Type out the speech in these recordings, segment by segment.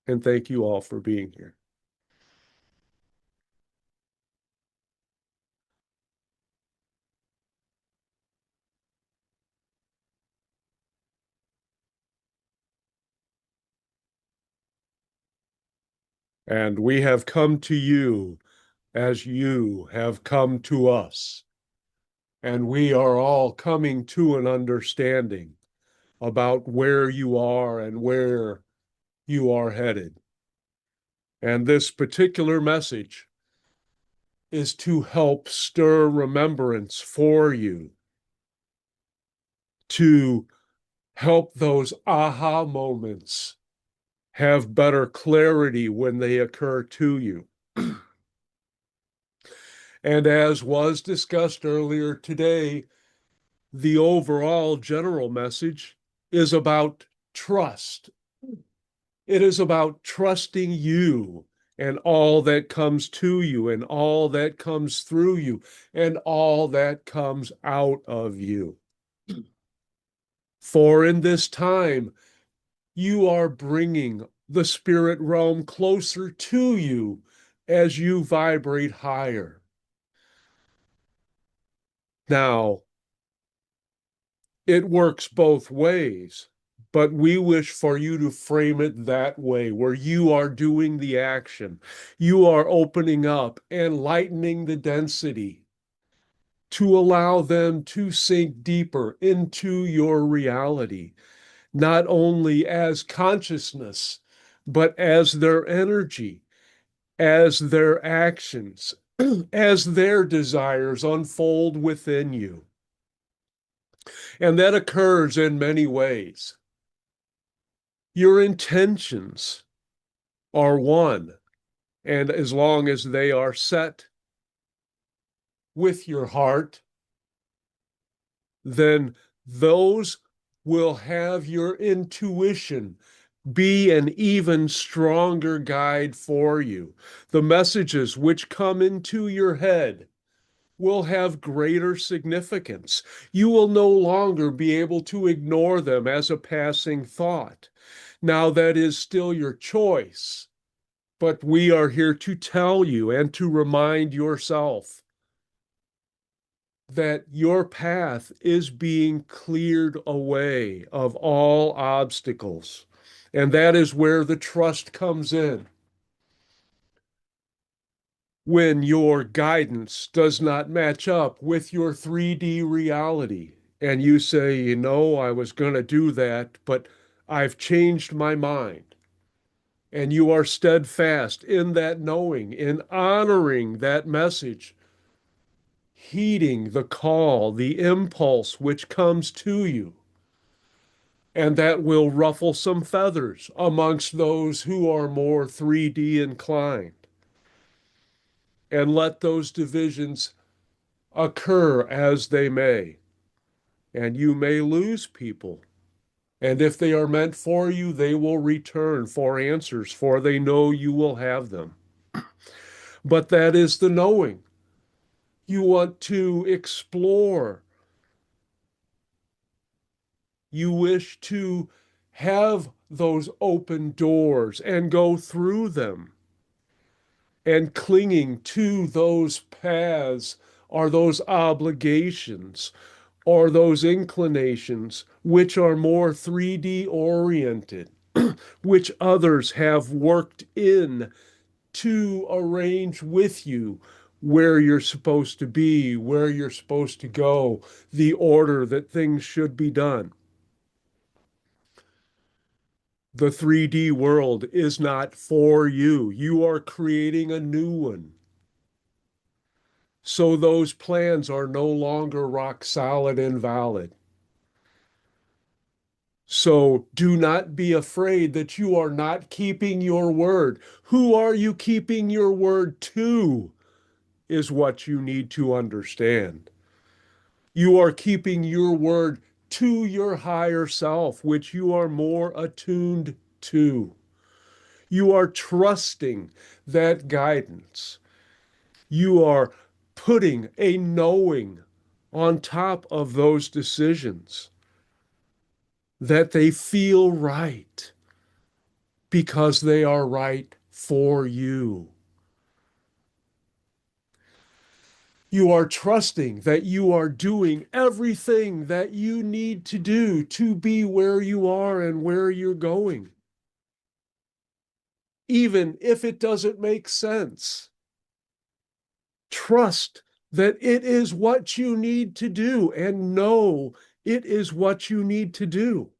And thank you all for being here. And we have come to you as you have come to us. And we are all coming to an understanding about where you are and where you are headed. And this particular message is to help stir remembrance for you, to help those aha moments have better clarity when they occur to you. And as was discussed earlier today, the overall general message is about trust. It is about trusting you and all that comes to you and all that comes through you and all that comes out of you. For in this time, you are bringing the spirit realm closer to you as you vibrate higher. Now, it works both ways, but we wish for you to frame it that way, where you are doing the action. You are opening up and lightening the density to allow them to sink deeper into your reality, not only as consciousness, but as their energy, as their actions, as their desires unfold within you. And that occurs in many ways. Your intentions are one, and as long as they are set with your heart, then those will have your intuition be an even stronger guide for you. The messages which come into your head will have greater significance. You will no longer be able to ignore them as a passing thought. Now, that is still your choice, but we are here to tell you and to remind yourself that your path is being cleared away of all obstacles. And that is where the trust comes in. When your guidance does not match up with your 3D reality, and you say, I was going to do that, but I've changed my mind. And you are steadfast in that knowing, in honoring that message, heeding the call, the impulse which comes to you. And that will ruffle some feathers amongst those who are more 3D inclined. And let those divisions occur as they may. And you may lose people. And if they are meant for you, they will return for answers, for they know you will have them. But that is the knowing. You want to explore. You wish to have those open doors and go through them. And clinging to those paths are those obligations or those inclinations which are more 3D oriented, which others have worked in to arrange with you where you're supposed to be, where you're supposed to go, the order that things should be done. The 3D world is not for you. You are creating a new one. So those plans are no longer rock solid and valid. So do not be afraid that you are not keeping your word. Who are you keeping your word to is what you need to understand. You are keeping your word to your higher self, which you are more attuned to. You are trusting that guidance. You are putting a knowing on top of those decisions that they feel right because they are right for you. You are trusting that you are doing everything that you need to do to be where you are and where you're going, even if it doesn't make sense. Trust that it is what you need to do and know it is what you need to do.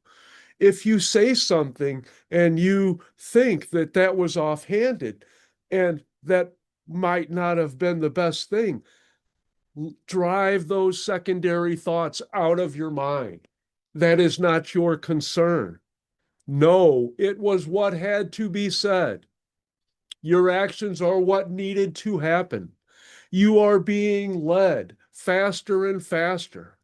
If you say something and you think that that was offhanded and that might not have been the best thing, drive those secondary thoughts out of your mind. That is not your concern. No, it was what had to be said. Your actions are what needed to happen. You are being led faster and faster.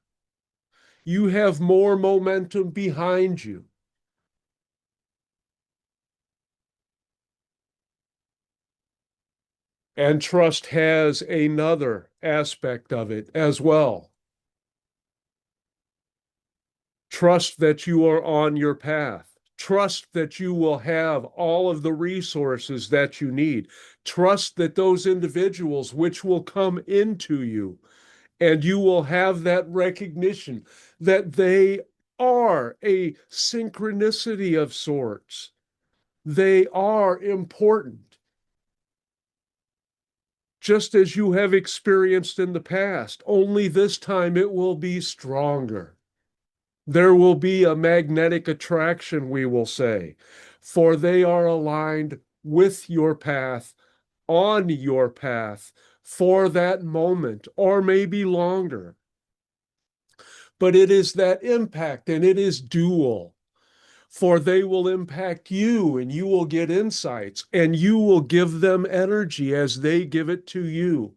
You have more momentum behind you. And trust has another aspect of it as well. Trust that you are on your path. Trust that you will have all of the resources that you need. Trust that those individuals which will come into you, and you will have that recognition that they are a synchronicity of sorts. They are important, just as you have experienced in the past, only this time it will be stronger. There will be a magnetic attraction, we will say, for they are aligned with your path, on your path, for that moment, or maybe longer. But it is that impact, and it is dual, for they will impact you, and you will get insights, and you will give them energy as they give it to you.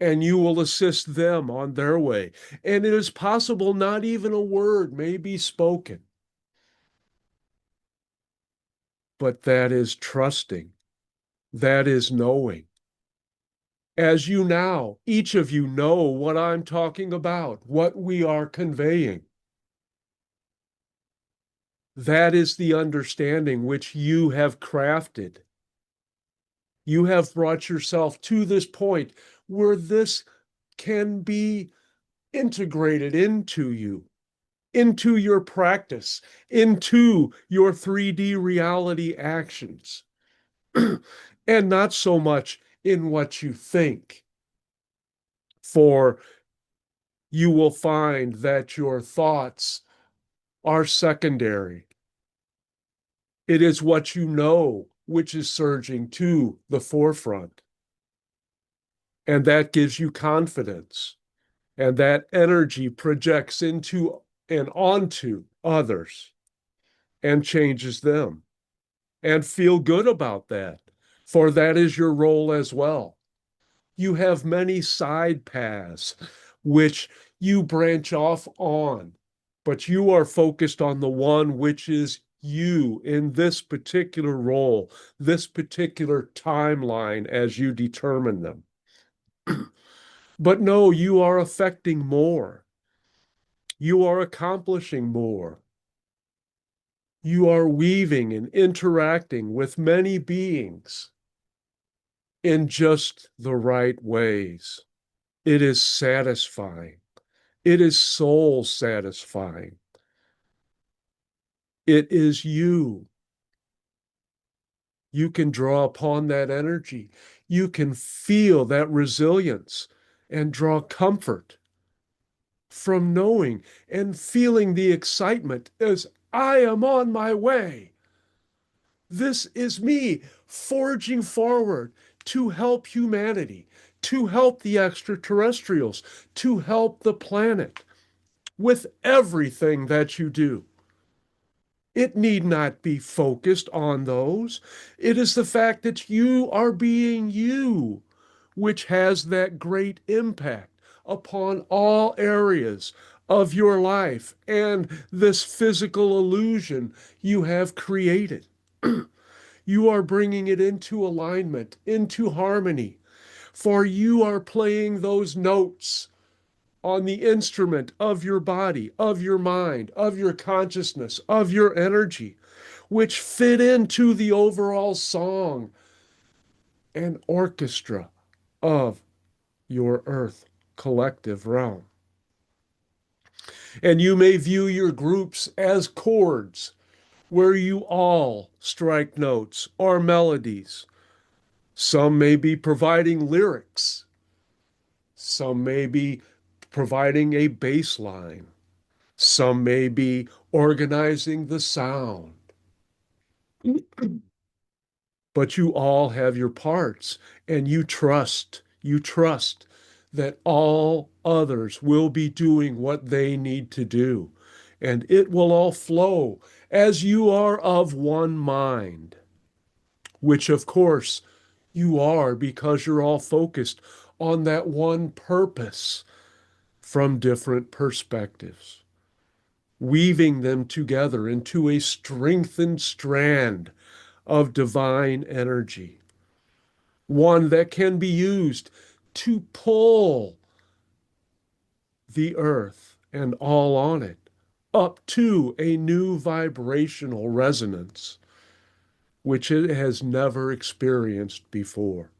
And you will assist them on their way. And it is possible not even a word may be spoken. But that is trusting. That is knowing. As you now, each of you know what I'm talking about, what we are conveying. That is the understanding which you have crafted. You have brought yourself to this point where this can be integrated into you, into your practice, into your 3D reality actions, and not so much in what you think. For you will find that your thoughts are secondary. It is what you know which is surging to the forefront. And that gives you confidence. And that energy projects into and onto others and changes them. And feel good about that, for that is your role as well. You have many side paths which you branch off on, but you are focused on the one which is you in this particular role, this particular timeline as you determine them. But no, you are affecting more. You are accomplishing more. You are weaving and interacting with many beings in just the right ways. It is satisfying. It is soul satisfying. It is you. You can draw upon that energy. You can feel that resilience and draw comfort from knowing and feeling the excitement as I am on my way. This is me forging forward to help humanity, to help the extraterrestrials, to help the planet with everything that you do. It need not be focused on those. It is the fact that you are being you, which has that great impact upon all areas of your life and this physical illusion you have created. You are bringing it into alignment, into harmony, for you are playing those notes on the instrument of your body, of your mind, of your consciousness, of your energy, which fit into the overall song and orchestra of your earth collective realm. And you may view your groups as chords where you all strike notes or melodies. Some may be providing lyrics. Some may be providing a bass line. Some may be organizing the sound. But you all have your parts, and you trust that all others will be doing what they need to do, and it will all flow as you are of one mind, which of course you are because you're all focused on that one purpose from different perspectives, weaving them together into a strengthened strand of divine energy, one that can be used to pull the earth and all on it up to a new vibrational resonance, which it has never experienced before.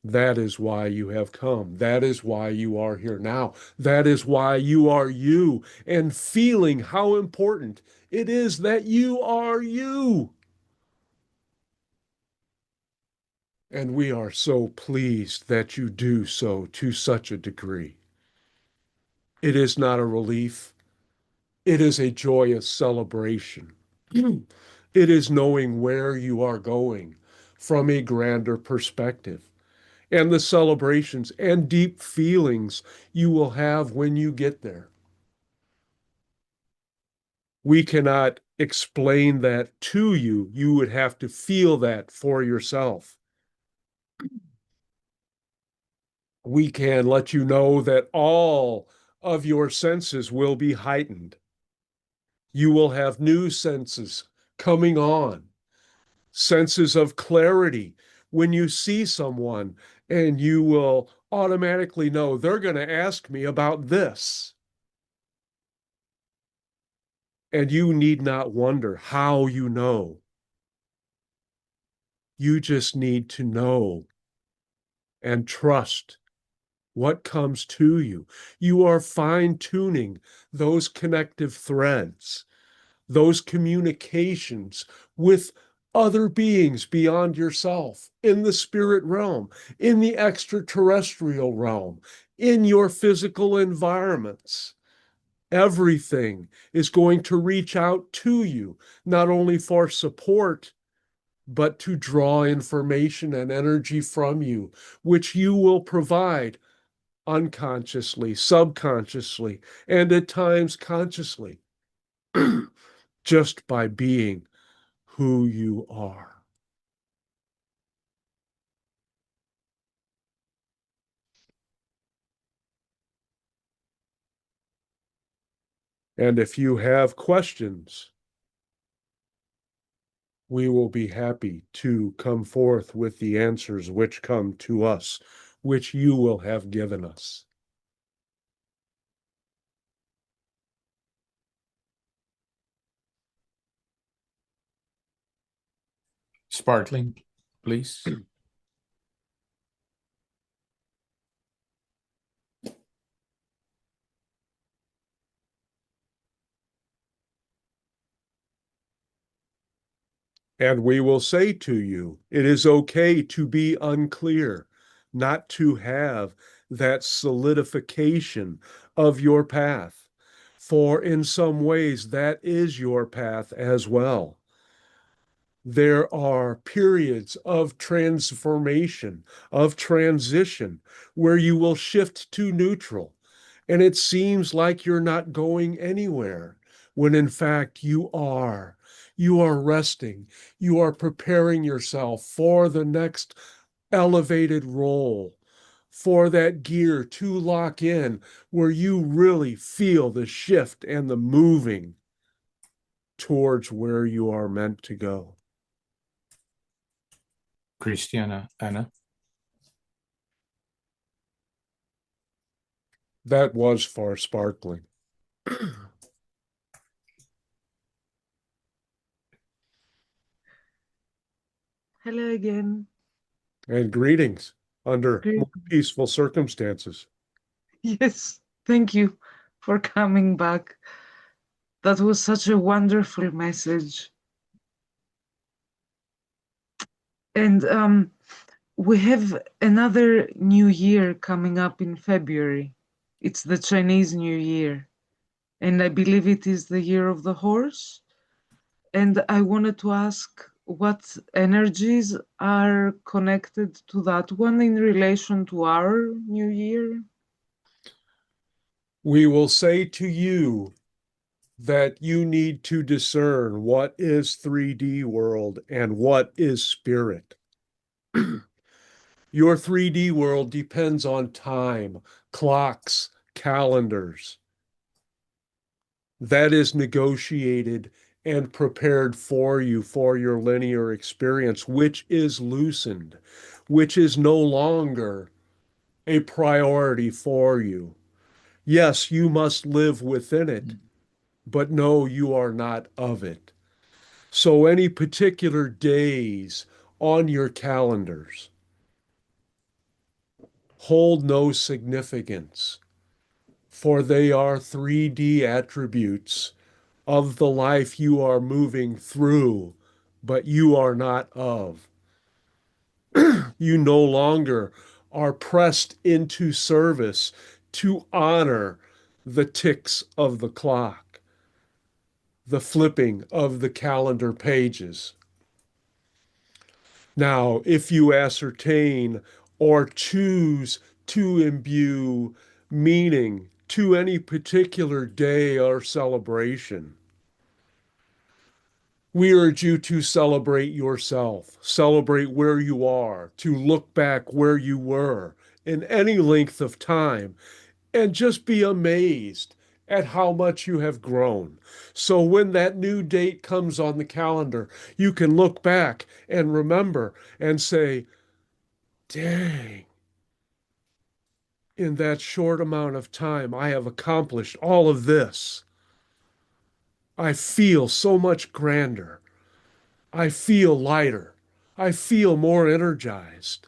That is why you have come. That is why you are here now. That is why you are you and feeling how important it is that you are you. And we are so pleased that you do so to such a degree. It is not a relief, it is a joyous celebration. It is knowing where you are going from a grander perspective and the celebrations and deep feelings you will have when you get there. We cannot explain that to you. You would have to feel that for yourself. We can let you know that all of your senses will be heightened. You will have new senses coming on, senses of clarity when you see someone, and you will automatically know they're going to ask me about this. And you need not wonder how you know. You just need to know and trust what comes to you. You are fine tuning those connective threads, those communications with other beings beyond yourself, in the spirit realm, in the extraterrestrial realm, in your physical environments. Everything is going to reach out to you, not only for support, but to draw information and energy from you, which you will provide unconsciously, subconsciously, and at times consciously, just by being who you are. And if you have questions, we will be happy to come forth with the answers which come to us, which you will have given us. Sparkling, please. And we will say to you, it is okay to be unclear, not to have that solidification of your path. For in some ways, that is your path as well. There are periods of transformation, of transition, where you will shift to neutral. And it seems like you're not going anywhere, when in fact you are. You are resting. You are preparing yourself for the next elevated role, for that gear to lock in, where you really feel the shift and the moving towards where you are meant to go. Christiana, Anna. That was far sparkling. Hello again. And greetings under Great. more peaceful circumstances. Yes, thank you for coming back. That was such a wonderful message. And we have another new year coming up in February. It's the Chinese New Year, and I believe it is the year of the horse. And I wanted to ask what energies are connected to that one in relation to our new year. We will say to you that you need to discern what is 3D world and what is spirit. Your 3D world depends on time, clocks, calendars. That is negotiated and prepared for you for your linear experience, which is loosened, which is no longer a priority for you. Yes, you must live within it, but no, you are not of it. So, any particular days on your calendars hold no significance, for they are 3D attributes of the life you are moving through, but you are not of. You no longer are pressed into service to honor the ticks of the clock, the flipping of the calendar pages. Now, if you ascertain or choose to imbue meaning to any particular day or celebration, we urge you to celebrate yourself, celebrate where you are, to look back where you were in any length of time, and just be amazed at how much you have grown. So when that new date comes on the calendar, you can look back and remember and say, dang, in that short amount of time, I have accomplished all of this. I feel so much grander. I feel lighter. I feel more energized.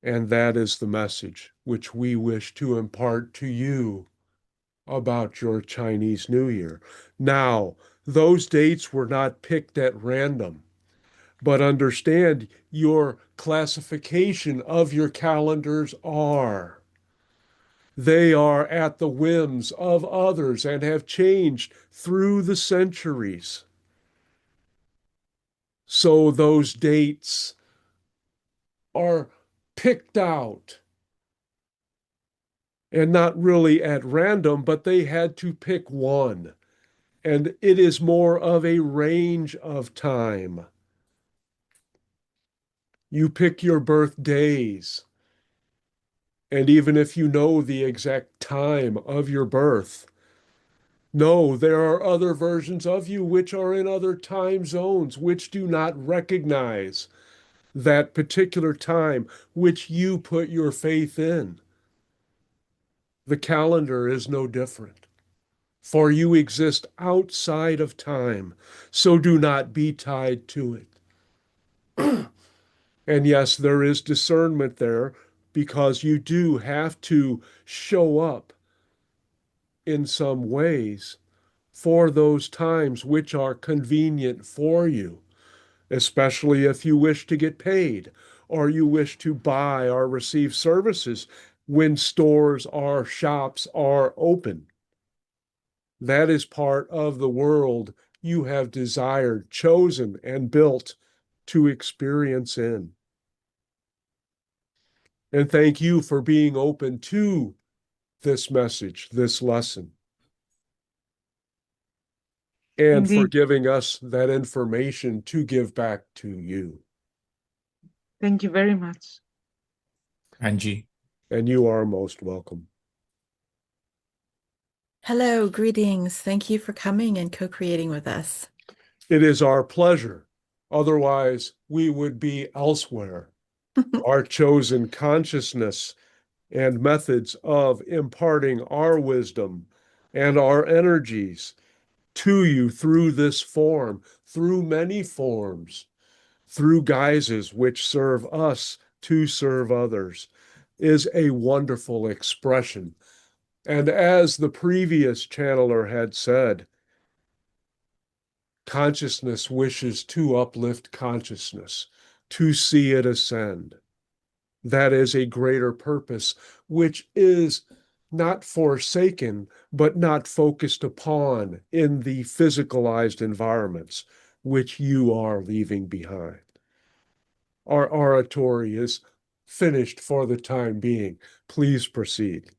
And that is the message which we wish to impart to you about your Chinese New Year. Now, those dates were not picked at random, but understand your classification of your calendars are. They are at the whims of others and have changed through the centuries. So those dates are picked out and not really at random, but they had to pick one. And it is more of a range of time. You pick your birthdays. And even if you know the exact time of your birth, no, there are other versions of you which are in other time zones, which do not recognize that particular time which you put your faith in. The calendar is no different, for you exist outside of time, so do not be tied to it. And yes, there is discernment there because you do have to show up in some ways for those times which are convenient for you, especially if you wish to get paid or you wish to buy or receive services when stores or shops are open. That is part of the world you have desired, chosen, and built to experience in. And thank you for being open to this message, this lesson, and for Indeed. giving us that information to give back to you. Thank you very much. Angie. And you are most welcome. Hello, greetings. Thank you for coming and co-creating with us. It is our pleasure. Otherwise, we would be elsewhere. Our chosen consciousness and methods of imparting our wisdom and our energies to you through this form, through many forms, through guises which serve us to serve others, is a wonderful expression. And as the previous channeler had said, consciousness wishes to uplift consciousness, to see it ascend. That is a greater purpose, which is not forsaken, but not focused upon in the physicalized environments which you are leaving behind. Our oratory is finished for the time being. Please proceed.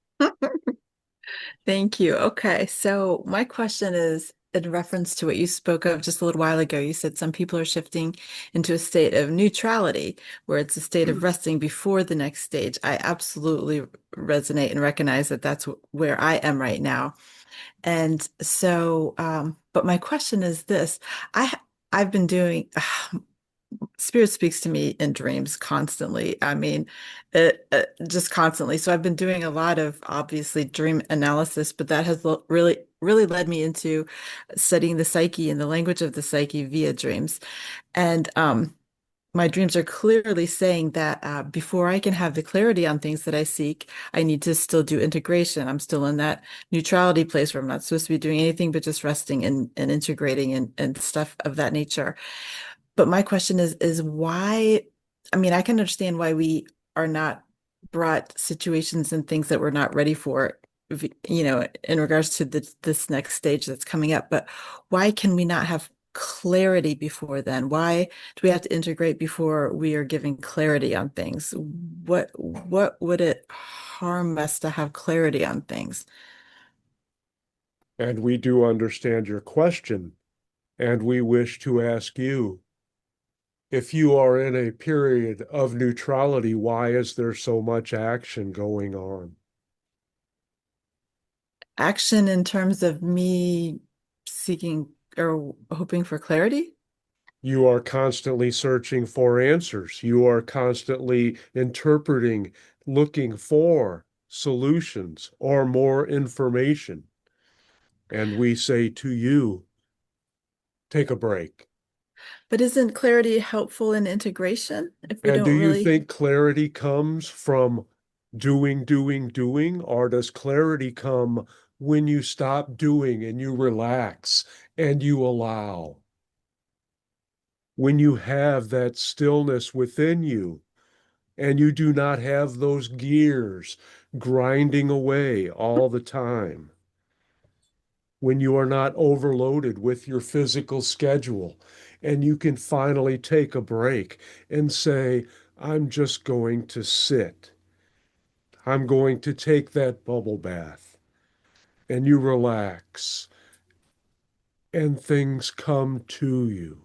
Thank you. Okay, so my question is in reference to what you spoke of just a little while ago. You said some people are shifting into a state of neutrality, where it's a state of resting before the next stage. I absolutely resonate and recognize that that's where I am right now. And so, but my question is this: I I've been doing Spirit speaks to me in dreams constantly. I mean, just constantly. So I've been doing a lot of obviously dream analysis, but that has really, really led me into studying the psyche and the language of the psyche via dreams. And my dreams are clearly saying that before I can have the clarity on things that I seek, I need to still do integration. I'm still in that neutrality place where I'm not supposed to be doing anything but just resting and integrating and stuff of that nature. But my question is why, I mean, I can understand why we are not brought situations and things that we're not ready for, in regards to this next stage that's coming up. But why can we not have clarity before then? Why do we have to integrate before we are giving clarity on things? What would it harm us to have clarity on things? And we do understand your question, and we wish to ask you, if you are in a period of neutrality, why is there so much action going on? Action in terms of me seeking or hoping for clarity? You are constantly searching for answers. You are constantly interpreting, looking for solutions or more information. And we say to you, take a break. But isn't clarity helpful in integration if we And do don't you really? think clarity comes from doing, or does clarity come when you stop doing and you relax and you allow? When you have that stillness within you and you do not have those gears grinding away all the time, when you are not overloaded with your physical schedule and you can finally take a break and say, I'm just going to sit. I'm going to take that bubble bath, and you relax and things come to you.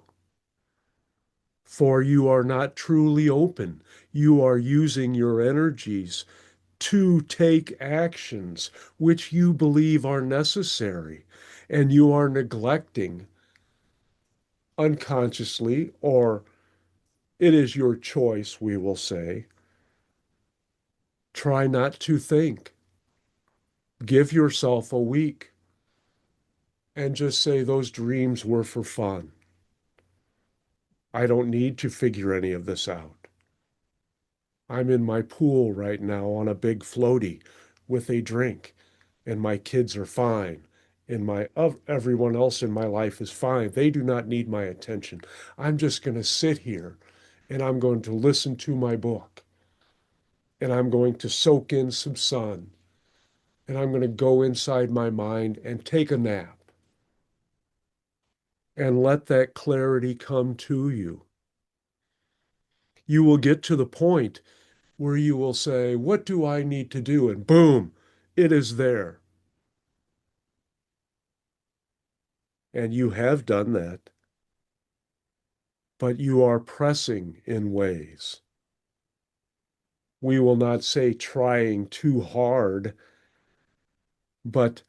For you are not truly open. You are using your energies to take actions which you believe are necessary, and you are neglecting unconsciously, or it is your choice, we will say. Try not to think. Give yourself a week and just say those dreams were for fun. I don't need to figure any of this out. I'm in my pool right now on a big floaty with a drink, and my kids are fine. And everyone else in my life is fine. They do not need my attention. I'm just going to sit here and I'm going to listen to my book and I'm going to soak in some sun and I'm going to go inside my mind and take a nap and let that clarity come to you. You will get to the point where you will say, what do I need to do? And boom, it is there. And you have done that, but you are pressing in ways. We will not say trying too hard, but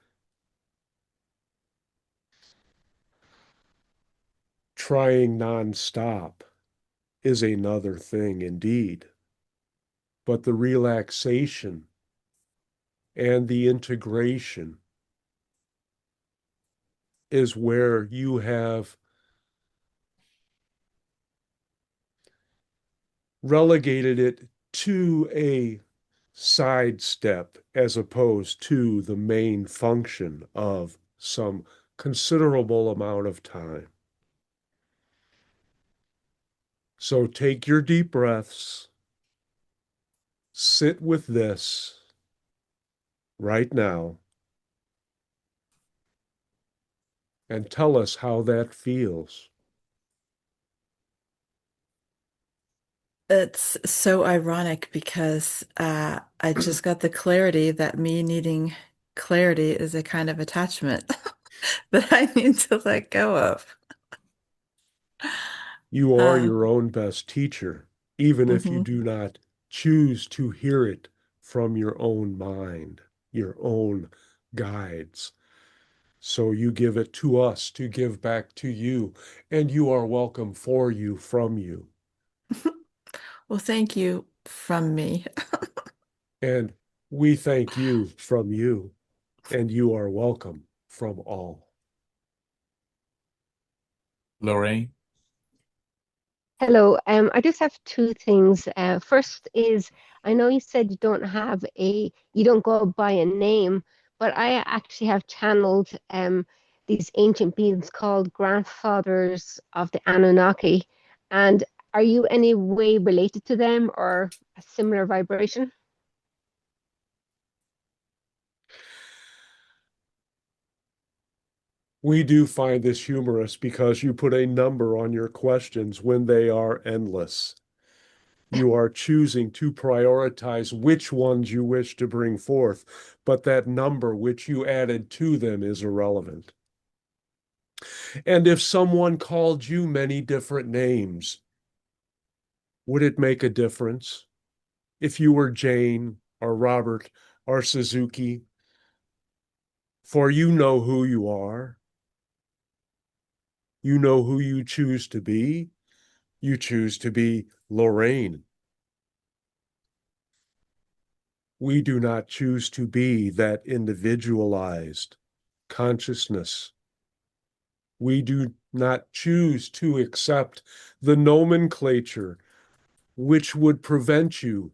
trying nonstop is another thing indeed. But the relaxation and the integration is where you have relegated it to a sidestep as opposed to the main function of some considerable amount of time. So take your deep breaths, sit with this right now, and tell us how that feels. It's so ironic because I just got the clarity that me needing clarity is a kind of attachment that I need to let go of. You are Uh, your own best teacher, even if you mhm. do not choose to hear it from your own mind, your own guides. So you give it to us to give back to you, and you are welcome for you from you. Well, thank you from me. And we thank you from you, and you are welcome from all. Lorraine. Hello. I just have two things. First is, I know you said you don't go by a name, but I actually have channeled these ancient beings called grandfathers of the Anunnaki. And are you any way related to them or a similar vibration? We do find this humorous because you put a number on your questions when they are endless. You are choosing to prioritize which ones you wish to bring forth, but that number which you added to them is irrelevant. And if someone called you many different names, would it make a difference? If you were Jane or Robert or Suzuki, for you know who you are. You know who you choose to be. You choose to be Lorraine. We do not choose to be that individualized consciousness. We do not choose to accept the nomenclature which would prevent you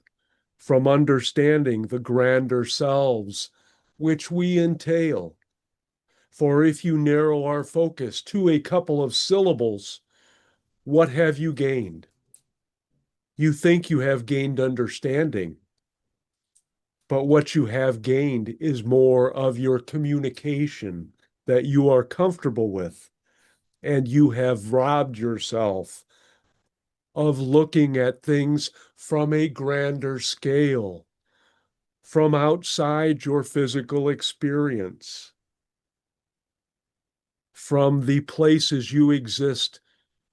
from understanding the grander selves which we entail. For if you narrow our focus to a couple of syllables, what have you gained? You think you have gained understanding, but what you have gained is more of your communication that you are comfortable with, and you have robbed yourself of looking at things from a grander scale, from outside your physical experience, from the places you exist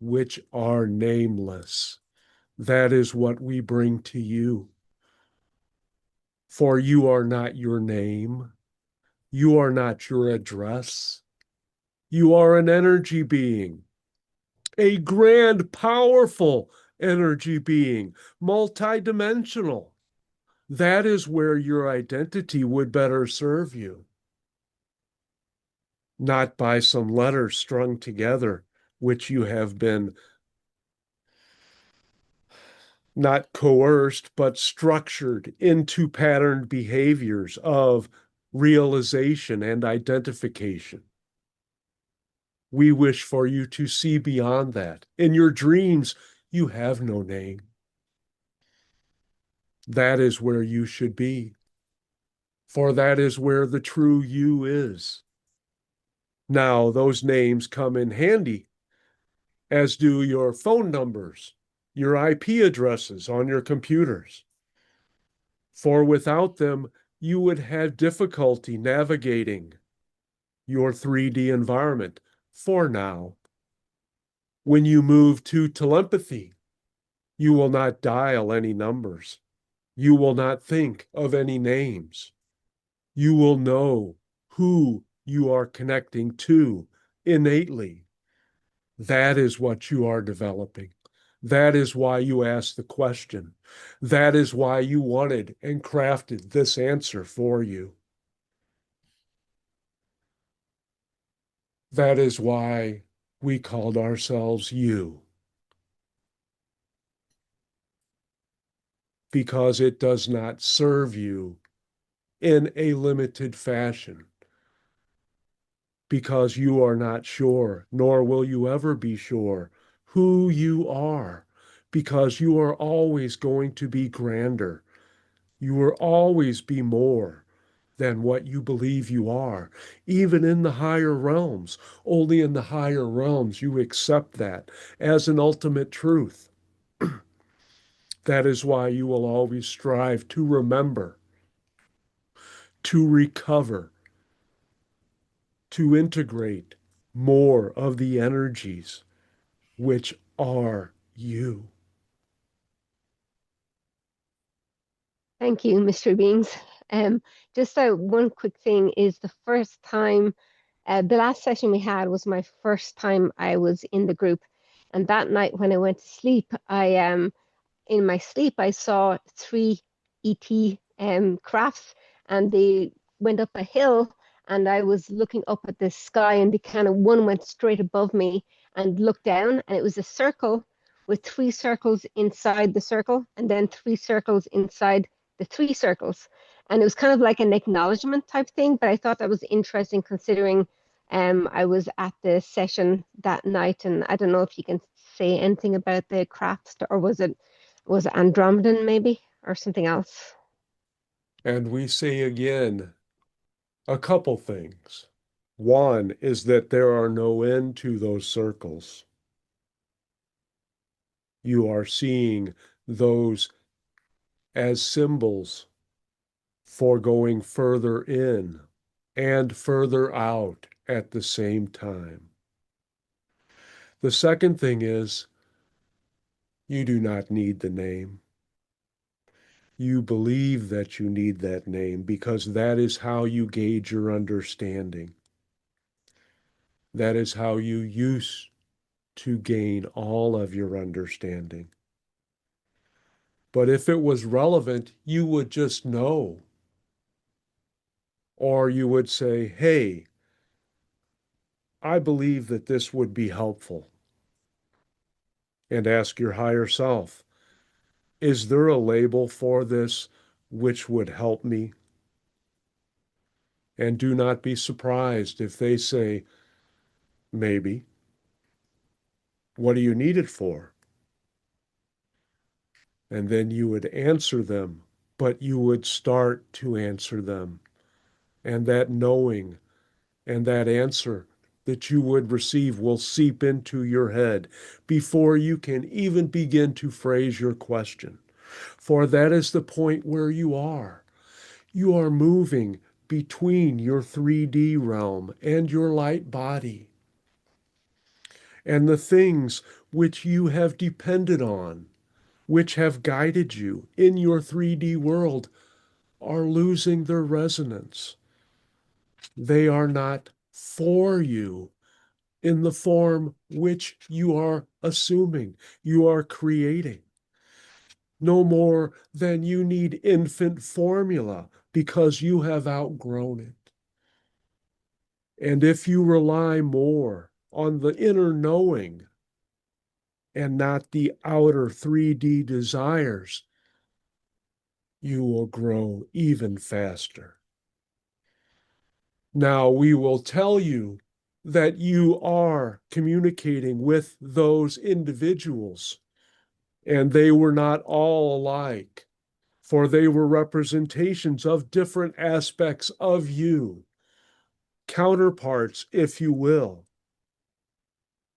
which are nameless. That is what we bring to you. For you are not your name. You are not your address. You are an energy being, a grand, powerful energy being, multidimensional. That is where your identity would better serve you, not by some letters strung together, which you have been not coerced, but structured into patterned behaviors of realization and identification. We wish for you to see beyond that. In your dreams, you have no name. That is where you should be, for that is where the true you is. Now, those names come in handy, as do your phone numbers, your IP addresses on your computers. For without them, you would have difficulty navigating your 3D environment for now. When you move to telepathy, you will not dial any numbers. You will not think of any names. You will know who you are connecting to innately. That is what you are developing. That is why you asked the question. That is why you wanted and crafted this answer for you. That is why we called ourselves you, because it does not serve you in a limited fashion, because you are not sure, nor will you ever be sure who you are, because you are always going to be grander. You will always be more than what you believe you are, even in the higher realms. Only in the higher realms you accept that as an ultimate truth. That is why you will always strive to remember, to recover, to integrate more of the energies which are you. Thank you, Mr. Beans. Just one quick thing is the first time, the last session we had was my first time I was in the group. And that night when I went to sleep, in my sleep, I saw three ET crafts, and they went up a hill, and I was looking up at the sky, and they kind of one went straight above me and looked down, and it was a circle with three circles inside the circle, and then three circles inside the three circles. And it was kind of like an acknowledgement type thing, but I thought that was interesting considering I was at the session that night, and I don't know if you can say anything about the crafts, or was it Andromedan maybe or something else? And we say again a couple things. One is that there are no end to those circles. You are seeing those as symbols for going further in and further out at the same time. The second thing is you do not need the name. You believe that you need that name because that is how you gauge your understanding. That is how you used to gain all of your understanding. But if it was relevant, you would just know. Or you would say, hey, I believe that this would be helpful. And ask your higher self, is there a label for this which would help me? And do not be surprised if they say, maybe. What do you need it for? And then you would answer them, but you would start to answer them. And that knowing and that answer that you would receive will seep into your head before you can even begin to phrase your question. For that is the point where you are. You are moving between your 3D realm and your light body. And the things which you have depended on, which have guided you in your 3D world, are losing their resonance. They are not for you in the form which you are assuming, you are creating. No more than you need infant formula because you have outgrown it. And if you rely more on the inner knowing and not the outer 3D desires, you will grow even faster. Now we will tell you that you are communicating with those individuals, and they were not all alike, for they were representations of different aspects of you, counterparts, if you will.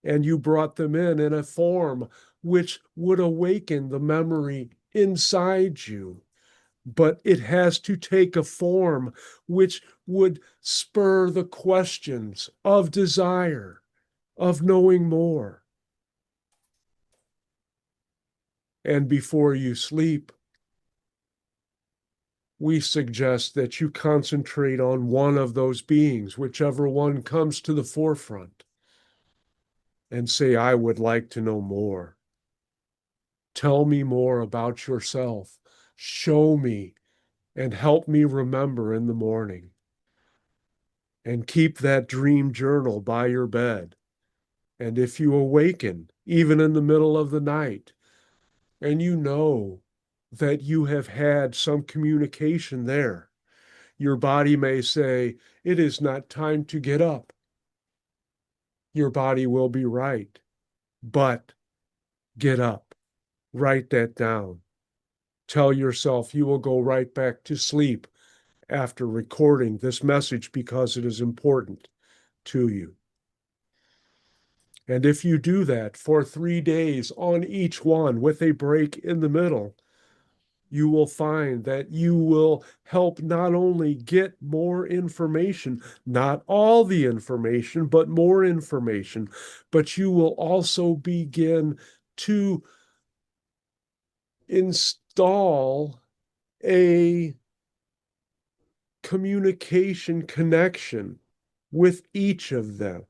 And you brought them in a form which would awaken the memory inside you. But it has to take a form which would spur the questions of desire, of knowing more. And before you sleep, we suggest that you concentrate on one of those beings, whichever one comes to the forefront, and say, I would like to know more. Tell me more about yourself. Show me and help me remember in the morning. and keep that dream journal by your bed. And if you awaken, even in the middle of the night, and you know that you have had some communication there, your body may say, it is not time to get up. Your body will be right, but get up, write that down. Tell yourself you will go right back to sleep after recording this message because it is important to you. And if you do that for 3 days on each one with a break in the middle, you will find that you will help not only get more information, not all the information, but more information, but you will also begin to install a communication connection with each of them.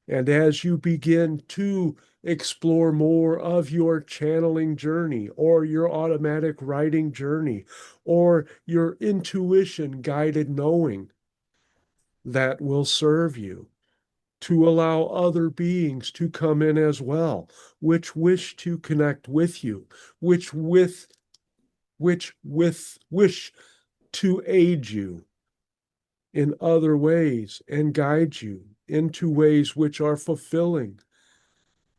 And as you begin to explore more of your channeling journey or your automatic writing journey or your intuition guided knowing, that will serve you to allow other beings to come in as well, which wish to connect with you, which wish to aid you in other ways and guide you into ways which are fulfilling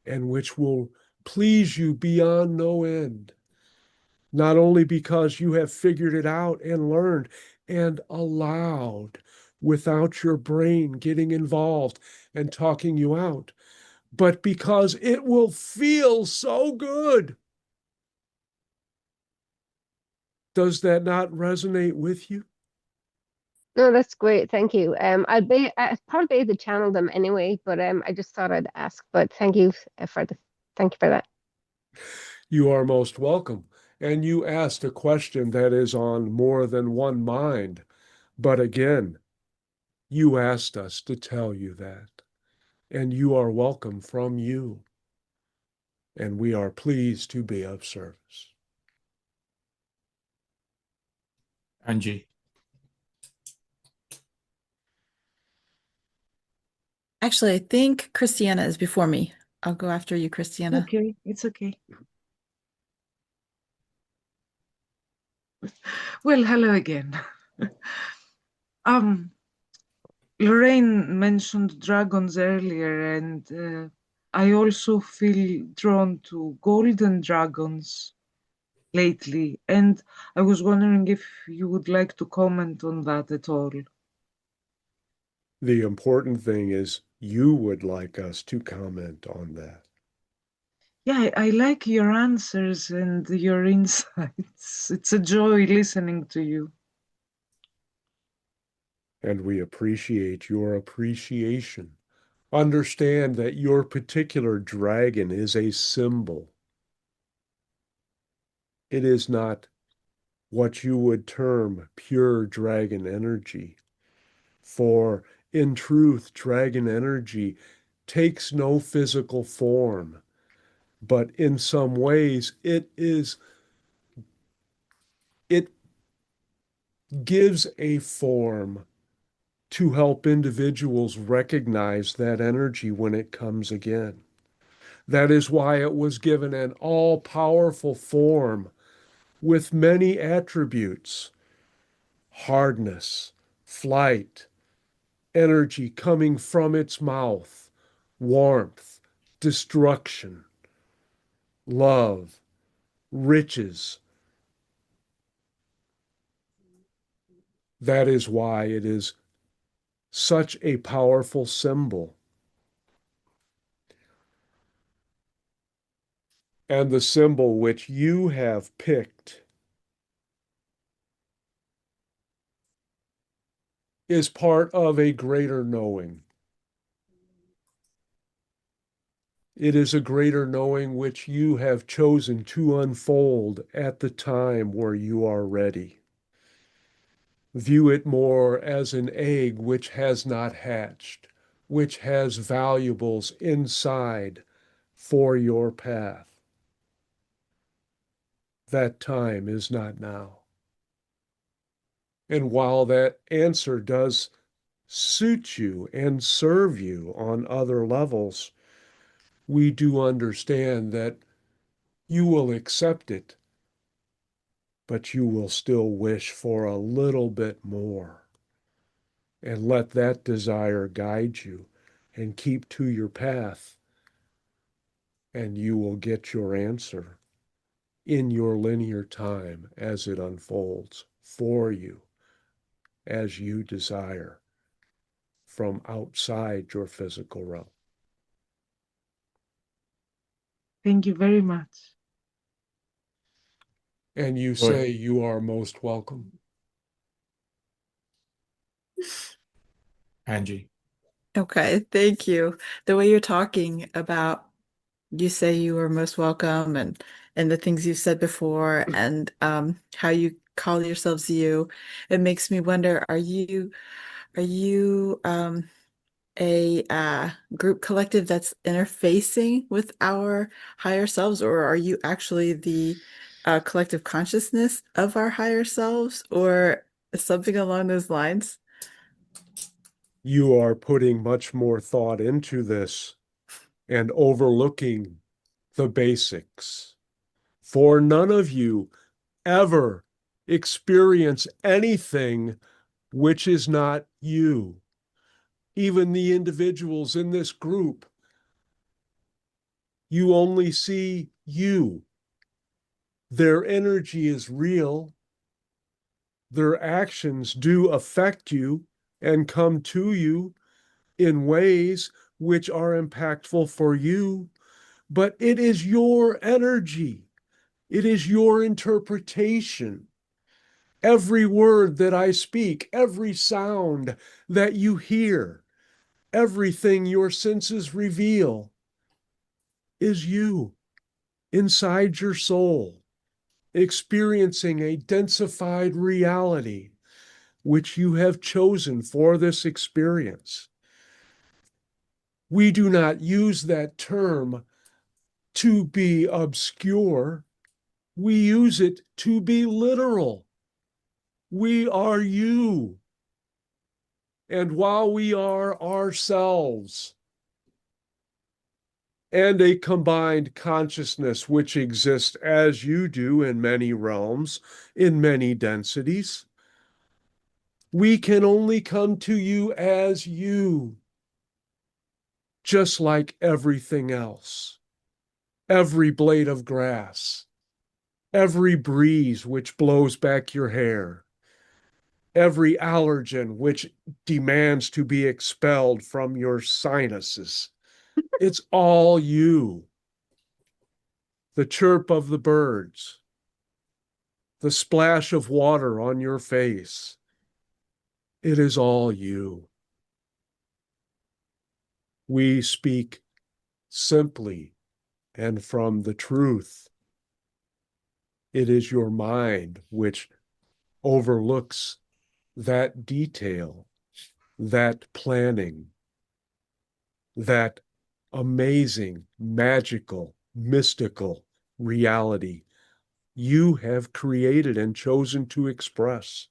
and which will please you beyond no end. Not only because you have figured it out and learned and allowed without your brain getting involved and talking you out, but because it will feel so good. Does that not resonate with you? No, that's great. Thank you. I'll probably be able to channel them anyway, but I just thought I'd ask. But thank you for that. You are most welcome. And you asked a question that is on more than one mind. But again, you asked us to tell you that. And you are welcome from you. And we are pleased to be of service. Angie. Actually, I think Christiana is before me. I'll go after you, Christiana. Okay, it's okay. Well, hello again. Lorraine mentioned dragons earlier, and I also feel drawn to golden dragons lately. And I was wondering if you would like to comment on that at all. The important thing is you would like us to comment on that. Yeah, I like your answers and your insights. It's a joy listening to you. And we appreciate your appreciation. Understand that your particular dragon is a symbol. It is not what you would term pure dragon energy. For in truth, dragon energy takes no physical form, but in some ways it gives a form to help individuals recognize that energy when it comes again. That is why it was given an all-powerful form with many attributes: hardness, flight, energy coming from its mouth, warmth, destruction, love, riches. That is why it is such a powerful symbol. And the symbol which you have picked is part of a greater knowing. It is a greater knowing which you have chosen to unfold at the time where you are ready. View it more as an egg which has not hatched, which has valuables inside for your path. That time is not now. And while that answer does suit you and serve you on other levels, we do understand that you will accept it, but you will still wish for a little bit more. And let that desire guide you and keep to your path, and you will get your answer in your linear time as it unfolds for you as you desire from outside your physical realm. Thank you very much. And you Boy. say you are most welcome. Angie. Okay, thank you. The way you're talking about, you say you are most welcome, and the things you've said before, and how you call yourselves you, it makes me wonder, are you a group collective that's interfacing with our higher selves, or are you actually the collective consciousness of our higher selves, or something along those lines? You are putting much more thought into this and overlooking the basics. For none of you ever experience anything which is not you. Even the individuals in this group, you only see you. Their energy is real. Their actions do affect you and come to you in ways which are impactful for you, but it is your energy. It is your interpretation. Every word that I speak, every sound that you hear, everything your senses reveal is you inside your soul, experiencing a densified reality which you have chosen for this experience. We do not use that term to be obscure. We use it to be literal. We are you. And while we are ourselves and a combined consciousness which exists as you do in many realms, in many densities, we can only come to you as you, just like everything else. Every blade of grass, every breeze which blows back your hair, every allergen which demands to be expelled from your sinuses. It's all you. The chirp of the birds, the splash of water on your face. It is all you. We speak simply and from the truth. It is your mind which overlooks that detail, that planning, that amazing, magical, mystical reality you have created and chosen to express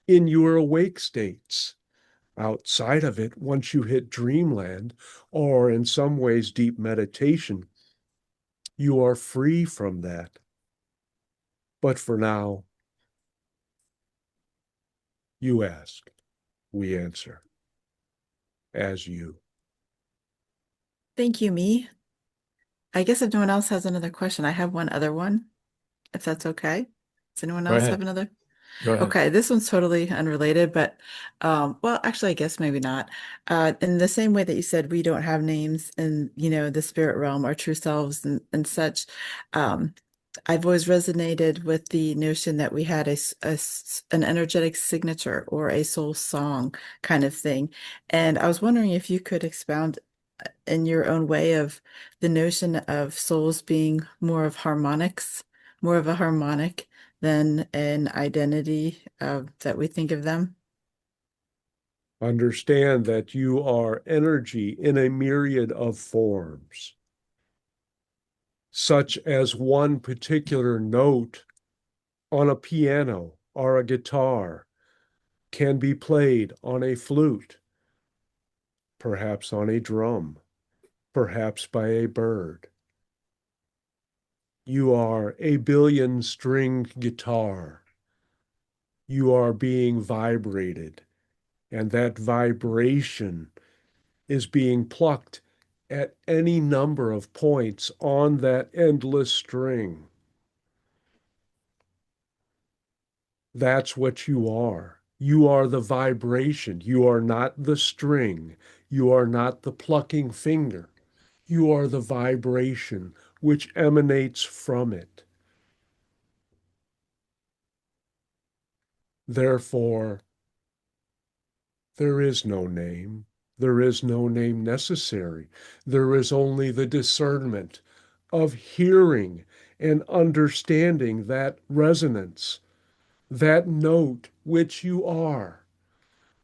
in your awake states. Outside of it, once you hit dreamland, or in some ways deep meditation, you are free from that. But for now, you ask, we answer, as you. Thank you, me. I guess if no one else has another question, I have one other one, if that's okay. Does anyone Go else ahead. have another? Go ahead. Okay, this one's totally unrelated, but well, actually, I guess maybe not. In the same way that you said we don't have names in, the spirit realm, our true selves and such, I've always resonated with the notion that we had an energetic signature or a soul song kind of thing. And I was wondering if you could expound in your own way of the notion of souls being more of harmonics, more of a harmonic than an identity that we think of them. Understand that you are energy in a myriad of forms, such as one particular note on a piano or a guitar can be played on a flute perhaps on a drum, perhaps by a bird. You are a billion-stringed guitar. You are being vibrated, and that vibration is being plucked at any number of points on that endless string. That's what you are. You are the vibration. You are not the string. You are not the plucking finger. You are the vibration which emanates from it. Therefore, there is no name. There is no name necessary. There is only the discernment of hearing and understanding that resonance, that note which you are,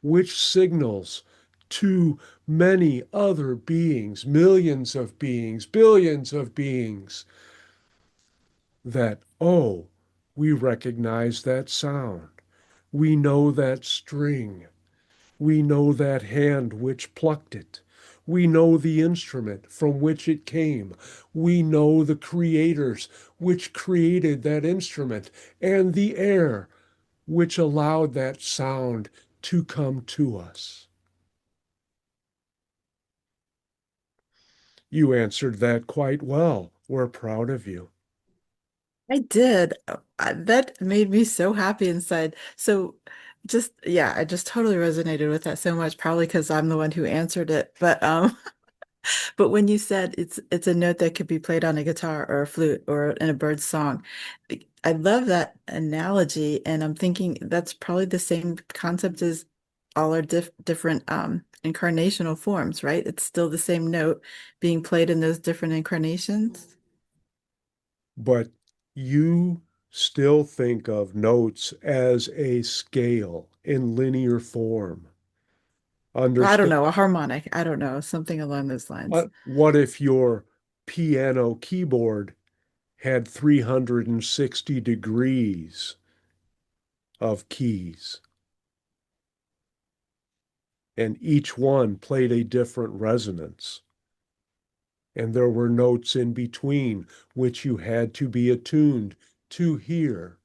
which signals to many other beings, millions of beings, billions of beings, that, oh, we recognize that sound. We know that string. We know that hand which plucked it. We know the instrument from which it came. We know the creators which created that instrument and the air which allowed that sound to come to us. You answered that quite well. We're proud of you. I did. That made me so happy inside. So yeah, I just totally resonated with that so much, probably because I'm the one who answered it. But when you said it's a note that could be played on a guitar or a flute or in a bird's song, I love that analogy, and I'm thinking that's probably the same concept as all our different incarnational forms, right? It's still the same note being played in those different incarnations. But you still think of notes as a scale in linear form. I don't Understand? know, a harmonic. I don't know, something along those lines. What if your piano keyboard had 360 degrees of keys, and each one played a different resonance? And there were notes in between which you had to be attuned to hear.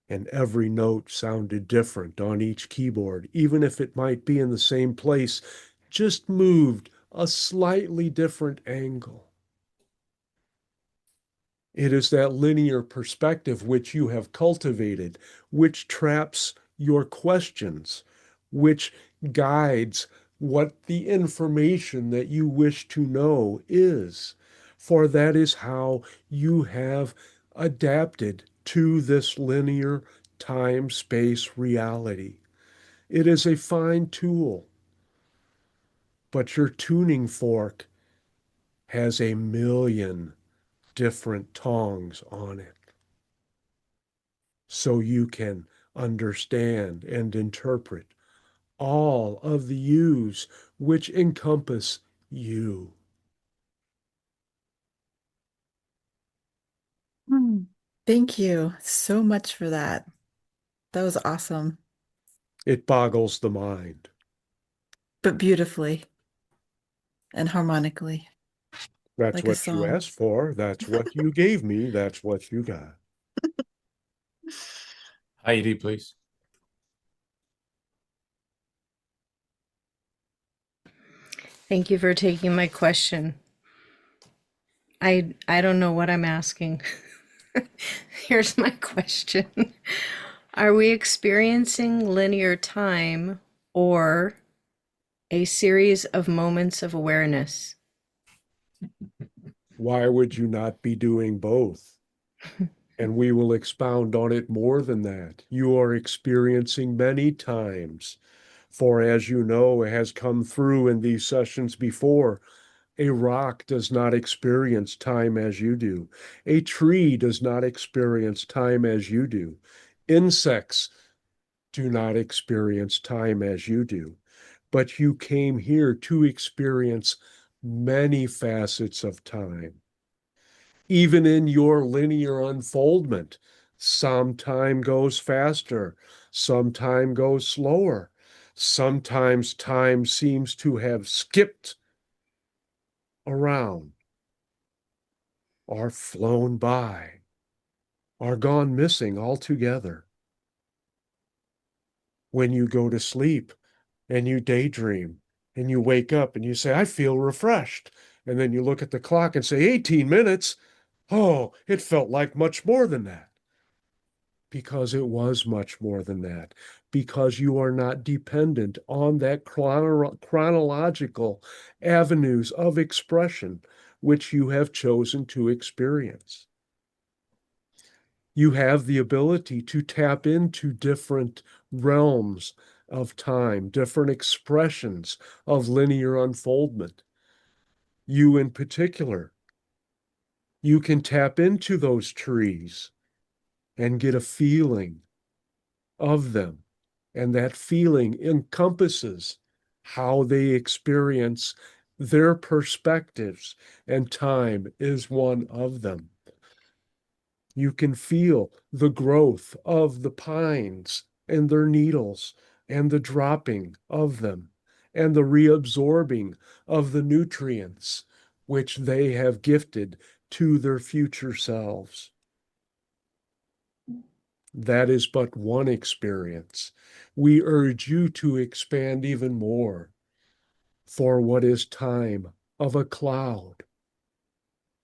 And every note sounded different on each keyboard, even if it might be in the same place, just moved a slightly different angle. It is that linear perspective which you have cultivated, which traps your questions, which guides what the information that you wish to know is. For that is how you have adapted to this linear time-space reality. It is a fine tool, but your tuning fork has a million different tongs on it. So you can understand and interpret all of the yous which encompass you. Thank you so much for that. That was awesome, It boggles the mind. but beautifully and harmonically, That's like a what you song. asked for. That's what you gave me. That's what you got. Heidi, please. Thank you for taking my question. I don't know what I'm asking. Here's my question. Are we experiencing linear time or a series of moments of awareness? Why would you not be doing both? And we will expound on it more than that. You are experiencing many times. For as you know, it has come through in these sessions before, a rock does not experience time as you do. A tree does not experience time as you do. Insects do not experience time as you do. But you came here to experience many facets of time. Even in your linear unfoldment, some time goes faster, some time goes slower, Sometimes time seems to have skipped around, or flown by, or gone missing altogether. When you go to sleep and you daydream and you wake up and you say, I feel refreshed. And then you look at the clock and say, 18 minutes. Oh, it felt like much more than that. Because it was much more than that. Because you are not dependent on that chronological avenues of expression which you have chosen to experience. You have the ability to tap into different realms of time, different expressions of linear unfoldment. You, in particular, you can tap into those trees and get a feeling of them. And that feeling encompasses how they experience their perspectives, and time is one of them. You can feel the growth of the pines and their needles and the dropping of them and the reabsorbing of the nutrients which they have gifted to their future selves. That is but one experience. We urge you to expand even more. For what is time of a cloud?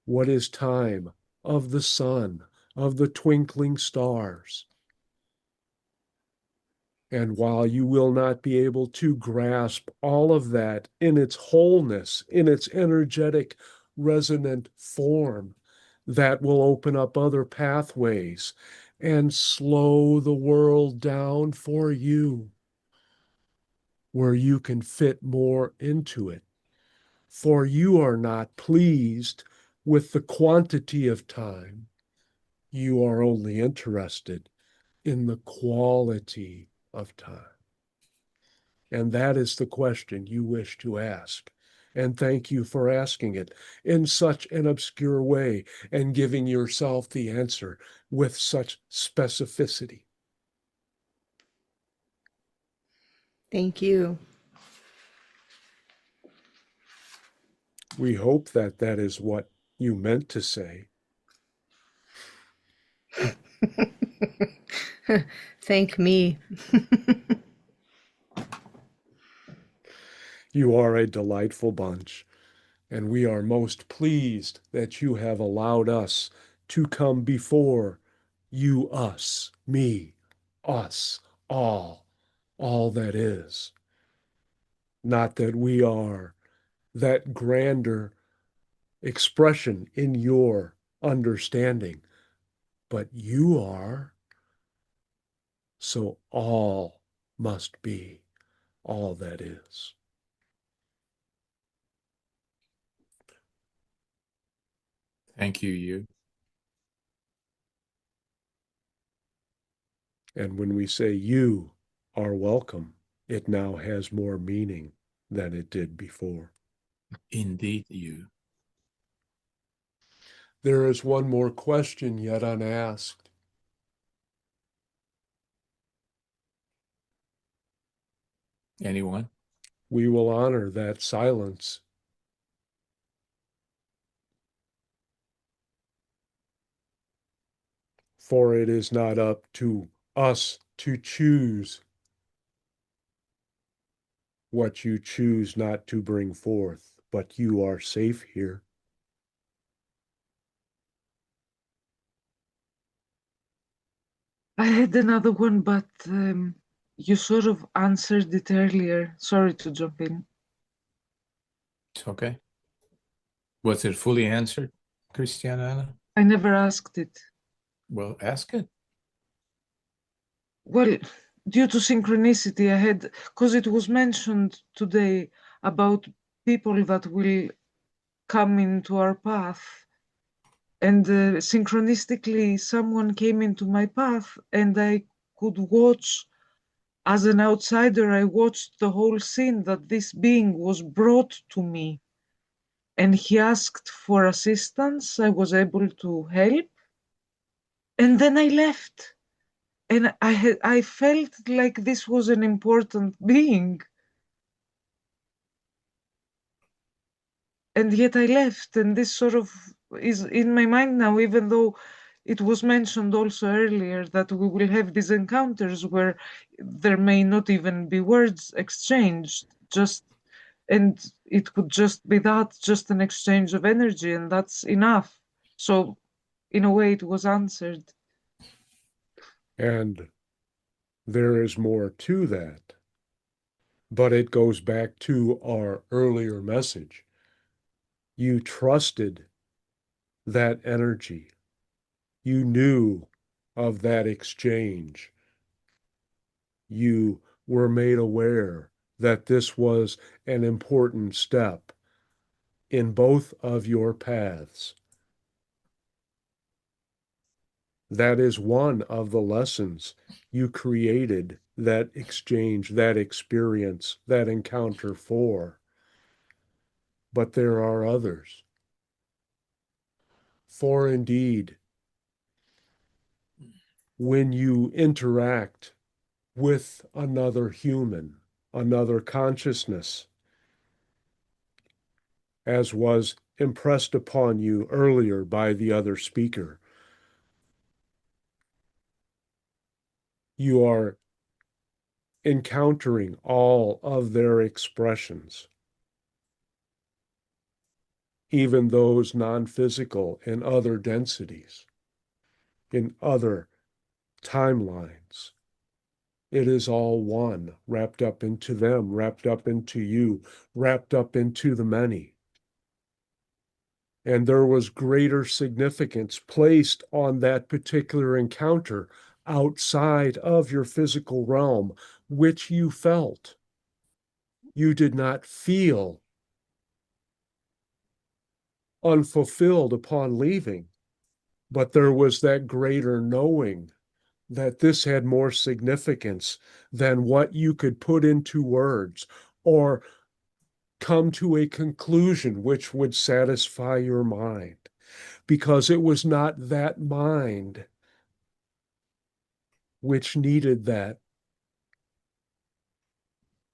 What is time of the sun, of the twinkling stars? And while you will not be able to grasp all of that in its wholeness, in its energetic, resonant form, that will open up other pathways and slow the world down for you, where you can fit more into it. For you are not pleased with the quantity of time. You are only interested in the quality of time. And that is the question you wish to ask. And thank you for asking it in such an obscure way and giving yourself the answer with such specificity. Thank you. We hope that that is what you meant to say. Thank me. You are a delightful bunch, and we are most pleased that you have allowed us to come before you, us, me, us, all that is. Not that we are that grander expression in your understanding, but you are. So all must be all that is. Thank you, you. And when we say you are welcome, it now has more meaning than it did before. Indeed, you. There is one more question yet unasked. Anyone? We will honor that silence. For it is not up to us to choose what you choose not to bring forth, but you are safe here. I had another one, but you sort of answered it earlier. Sorry to jump in. It's okay. Was it fully answered, Christiana? I never asked it. Well, ask it. Well, due to synchronicity, I had, because it was mentioned today about people that will come into our path. And synchronistically, someone came into my path, and I could watch, as an outsider, I watched the whole scene that this being was brought to me. And he asked for assistance. I was able to help. And then I left. And I felt like this was an important being. And yet I left, and this sort of is in my mind now, even though it was mentioned also earlier that we will have these encounters where there may not even be words exchanged, and it could just be that, just an exchange of energy, and that's enough. So in a way it was answered. And there is more to that, but it goes back to our earlier message. You trusted that energy. You knew of that exchange. You were made aware that this was an important step in both of your paths. That is one of the lessons you created that exchange, that experience, that encounter for. But there are others. For indeed, when you interact with another human, another consciousness, as was impressed upon you earlier by the other speaker, you are encountering all of their expressions, even those non-physical in other densities, in other timelines. It is all one, wrapped up into them, wrapped up into you, wrapped up into the many. And there was greater significance placed on that particular encounter outside of your physical realm, which you felt. You did not feel unfulfilled upon leaving, but there was that greater knowing that this had more significance than what you could put into words or come to a conclusion which would satisfy your mind, because it was not that mind which needed that,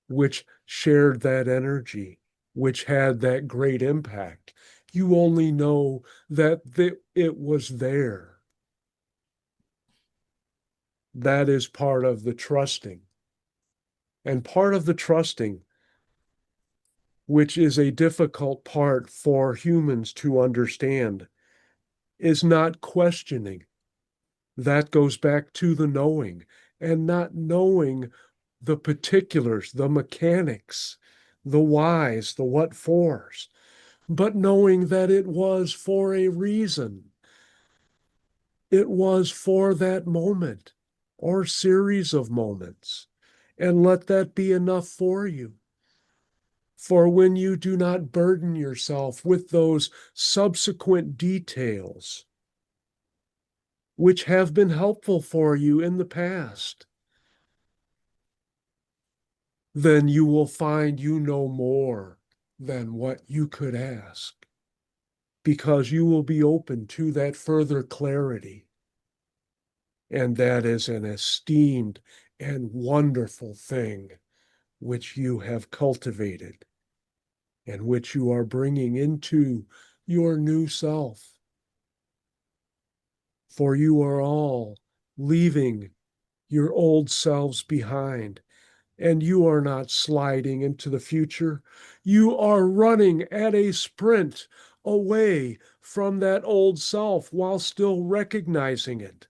which shared that energy, which had that great impact. You only know that it was there. That is part of the trusting. And part of the trusting, which is a difficult part for humans to understand, is not questioning. That goes back to the knowing, and not knowing the particulars, the mechanics, the whys, the what fors, but knowing that it was for a reason. It was for that moment or series of moments, and let that be enough for you. For when you do not burden yourself with those subsequent details, which have been helpful for you in the past, then you will find you know more than what you could ask, because you will be open to that further clarity. And that is an esteemed and wonderful thing which you have cultivated and which you are bringing into your new self. For you are all leaving your old selves behind, and you are not sliding into the future. You are running at a sprint away from that old self while still recognizing it.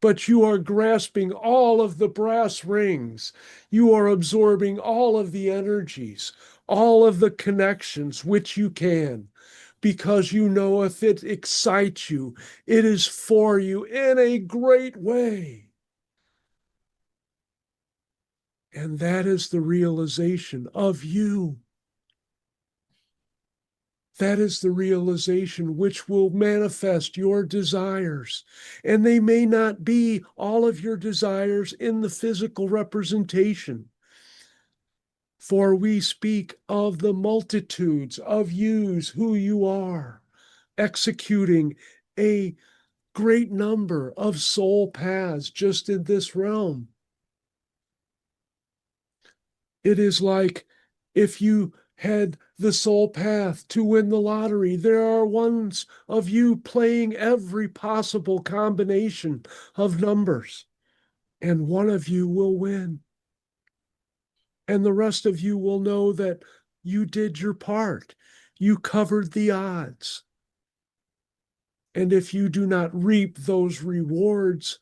But you are grasping all of the brass rings. You are absorbing all of the energies, all of the connections which you can, because you know if it excites you, it is for you in a great way. And that is the realization of you. That is the realization which will manifest your desires. And they may not be all of your desires in the physical representation. For we speak of the multitudes of yous who you are, executing a great number of soul paths just in this realm. It is like if you had the soul path to win the lottery, there are ones of you playing every possible combination of numbers, and one of you will win. And the rest of you will know that you did your part. You covered the odds. And if you do not reap those rewards,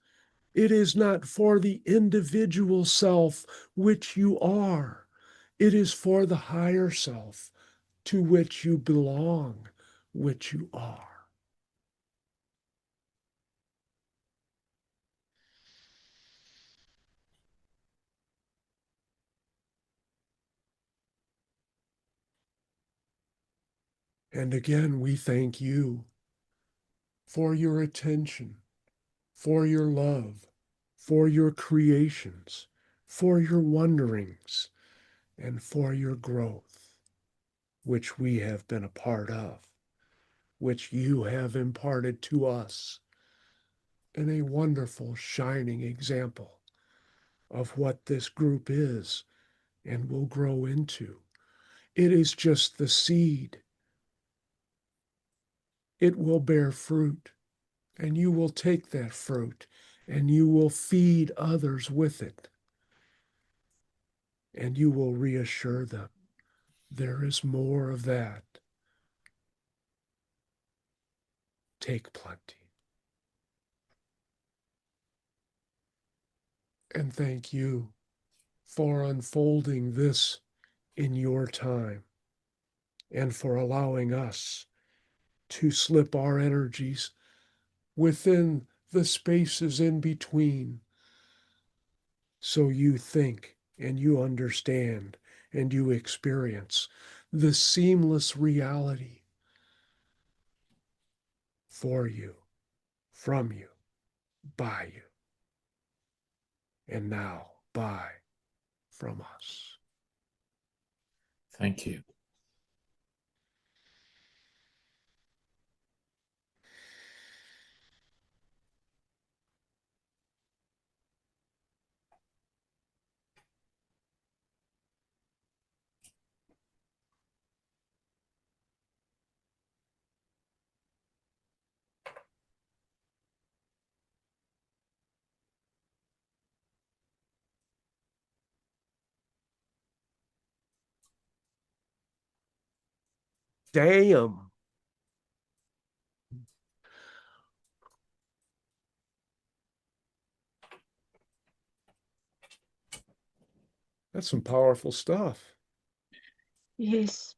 it is not for the individual self which you are. It is for the higher self to which you belong, which you are. And again, we thank you for your attention, for your love, for your creations, for your wonderings, and for your growth, which we have been a part of, which you have imparted to us in a wonderful, shining example of what this group is and will grow into. It is just the seed. It will bear fruit, and you will take that fruit and you will feed others with it. And you will reassure them there is more of that. Take plenty. And thank you for unfolding this in your time and for allowing us to slip our energies within the spaces in between so you think and you understand and you experience the seamless reality for you, from you, by you, and now by, from us. Thank you. Damn. That's some powerful stuff. Yes.